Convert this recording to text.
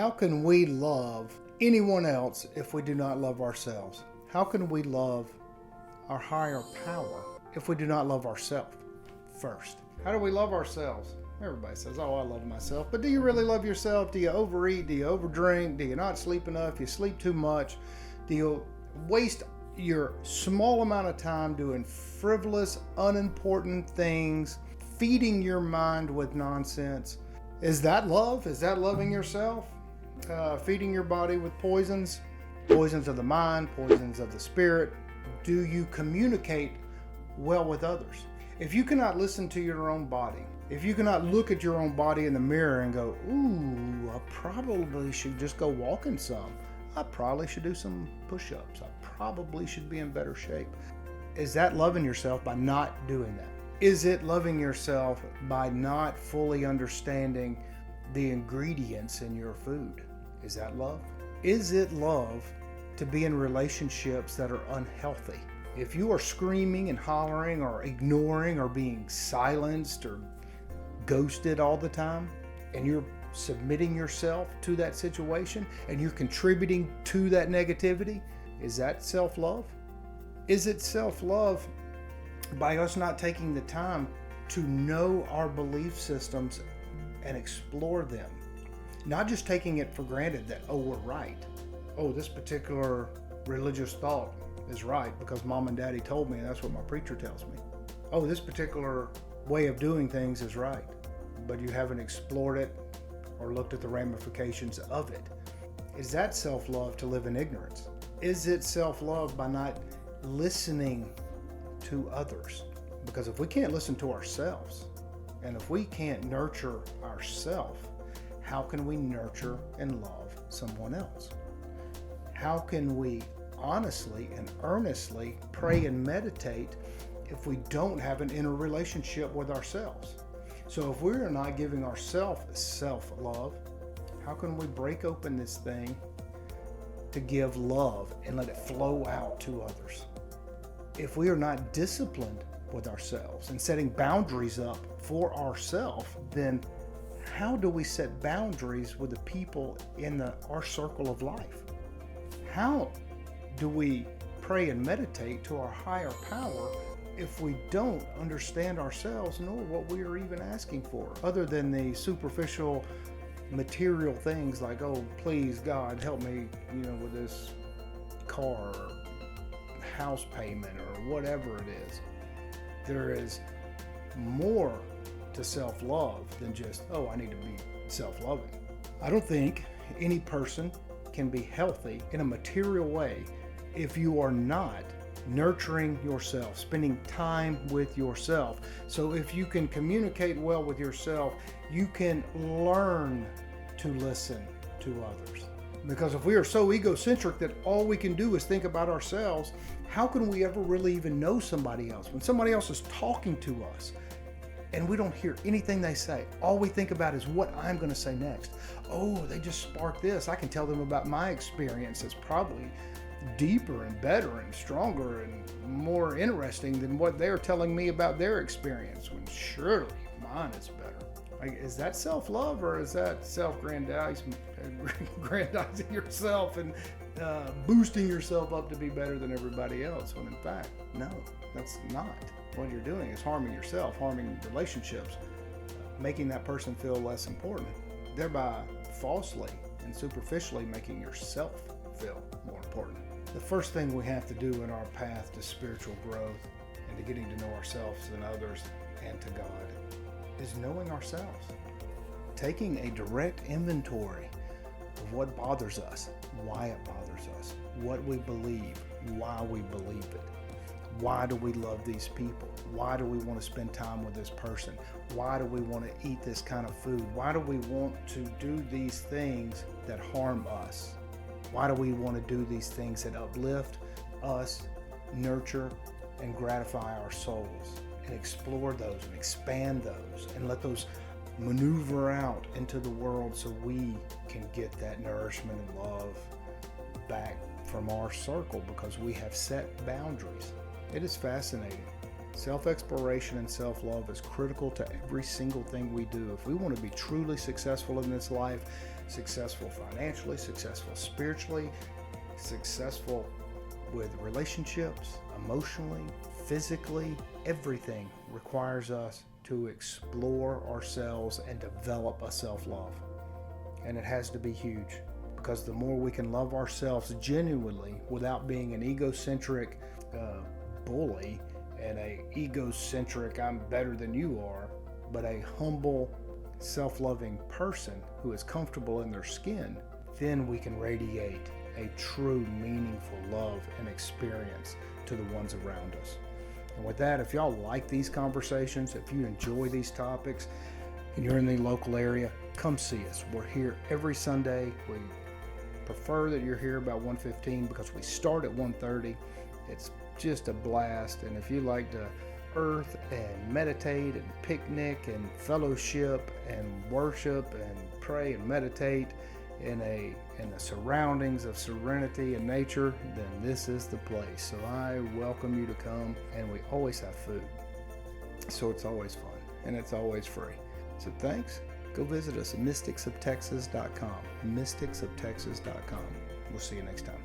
How can we love anyone else if we do not love ourselves? How can we love our higher power if we do not love ourselves first? How do we love ourselves? Everybody says, oh, I love myself. But do you really love yourself? Do you overeat? Do you overdrink? Do you not sleep enough? Do you sleep too much? Do you waste your small amount of time doing frivolous, unimportant things, feeding your mind with nonsense? Is that love? Is that loving yourself? Feeding your body with poisons of the mind, poisons of the spirit? Do you communicate well with others? If you cannot listen to your own body, if you cannot look at your own body in the mirror and go, ooh, I probably should just go walking some. I probably should do some push-ups. I probably should be in better shape. Is that loving yourself by not doing that? Is it loving yourself by not fully understanding the ingredients in your food? Is that love? Is it love to be in relationships that are unhealthy? If you are screaming and hollering or ignoring or being silenced or ghosted all the time, and you're submitting yourself to that situation and you're contributing to that negativity, is that self-love? Is it self-love by us not taking the time to know our belief systems and explore them? Not just taking it for granted that, oh, we're right. Oh, this particular religious thought is right because mom and daddy told me and that's what my preacher tells me. Oh, this particular way of doing things is right, but you haven't explored it or looked at the ramifications of it. Is that self-love to live in ignorance? Is it self-love by not listening to others? Because if we can't listen to ourselves, and if we can't nurture ourselves, how can we nurture and love someone else? How can we honestly and earnestly pray and meditate if we don't have an inner relationship with ourselves? So if we're not giving ourselves self-love, how can we break open this thing to give love and let it flow out to others? If we are not disciplined with ourselves and setting boundaries up for ourselves, then how do we set boundaries with the people in our circle of life? How do we pray and meditate to our higher power if we don't understand ourselves nor what we are even asking for, other than the superficial material things like, oh, please God, help me, with this car or house payment or whatever it is. There is more to self-love than just, oh, I need to be self-loving. I don't think any person can be healthy in a material way if you are not nurturing yourself, spending time with yourself. So if you can communicate well with yourself, you can learn to listen to others. Because if we are so egocentric that all we can do is think about ourselves, how can we ever really even know somebody else? When somebody else is talking to us and we don't hear anything they say, all we think about is what I'm going to say next. Oh, they just sparked this. I can tell them about my experience. It's probably deeper and better and stronger and more interesting than what they're telling me about their experience, when surely mine is better. Like, is that self-love or is that self-grandizing yourself and boosting yourself up to be better than everybody else? When in fact, no, that's not. What you're doing is harming yourself, harming relationships, making that person feel less important, thereby falsely and superficially making yourself feel more important. The first thing we have to do in our path to spiritual growth and to getting to know ourselves and others and to God is knowing ourselves. Taking a direct inventory of what bothers us, why it bothers us, what we believe, why we believe it. Why do we love these people? Why do we want to spend time with this person? Why do we want to eat this kind of food? Why do we want to do these things that harm us? Why do we want to do these things that uplift us, nurture, and gratify our souls? And explore those and expand those and let those maneuver out into the world so we can get that nourishment and love back from our circle because we have set boundaries. It is fascinating Self-exploration and self-love is critical to every single thing we do. If we want to be truly successful in this life, successful financially, successful spiritually, successful with relationships, emotionally, physically, everything requires us to explore ourselves and develop a self-love. And it has to be huge, because the more we can love ourselves genuinely without being an egocentric bully and a egocentric I'm better than you are, but a humble, self-loving person who is comfortable in their skin, then we can radiate a true, meaningful love and experience to the ones around us. And with that, if y'all like these conversations, if you enjoy these topics, and you're in the local area, come see us. We're here every Sunday. We prefer that you're here about 1:15 because we start at 1:30. It's just a blast. And if you like to earth and meditate and picnic and fellowship and worship and pray and meditate in the surroundings of serenity and nature, then this is the place. So I welcome you to come, and we always have food. So it's always fun and it's always free. So thanks. Go visit us at MysticsOfTexas.com. MysticsOfTexas.com. We'll see you next time.